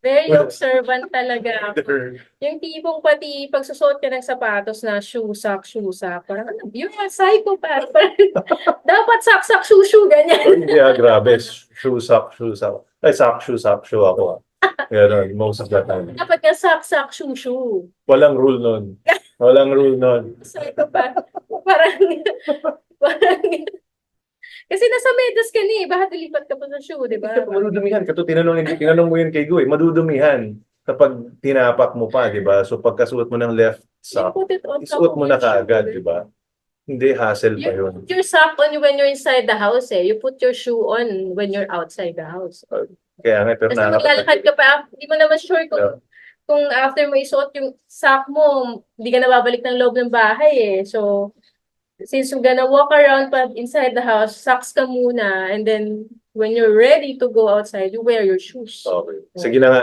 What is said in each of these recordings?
Very observant talaga ako. Yung tipong pati pagsusuot ka ng sapatos na shoe sock. Parang, ano, you're a psychopath. Parang, dapat sock, shoe, ganyan. Hindi, grabe. Shoe sock, shoe sock. Ay, sock, shoe ako. Ganun, most of the time. Dapat ka sock, shoe. Walang rule nun. Walang rule nun. Psychopath. Parang, parang, kasi nasa medyas ka ni, bakit lilipat ka pa sa shoe, di ba? Madudumihan. Kato, tinanong mo yun kay Gu, madudumihan kapag tinapak mo pa, di ba? So, pagkasuot mo ng left You sock, put it on top isuot of mo your na kaagad, shoe. di ba? Hindi, hassle pa You yun. put your sock on when you're inside the house eh. You put your shoe on when you're outside the house. Kaya nga, pero Kasi maglalakad ka pa, hindi mo naman sure kung after mo isuot yung sock mo, hindi ka na babalik ng loob ng bahay eh. So, since you're gonna walk around pa inside the house, socks ka muna, and then when you're ready to go outside, you wear your shoes. Okay. Sige na nga.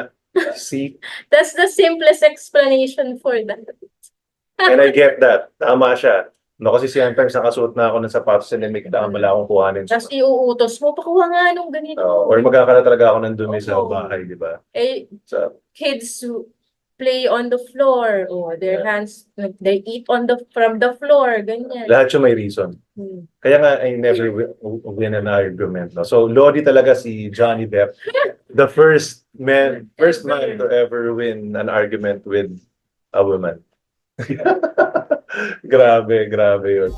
See? That's the simplest explanation for that. And I get that. Tama siya. No, kasi sometimes nakasuot na ako ng sapatos and then may kailangan pala akong kuhanin. Tapos iuutos mo, pakuha nga nung ganito. Or magkakala talaga ako ng dumi sa Oo. bahay, di ba? Eh, So, kids who play on the floor, or their Yeah. hands, they eat from the floor, ganyan. lahat siya may reason. Hmm. Kaya nga, I never win an argument. No? So, Lodi talaga si Johnny Depp. The first man to ever win an argument with a woman. Grabe yun.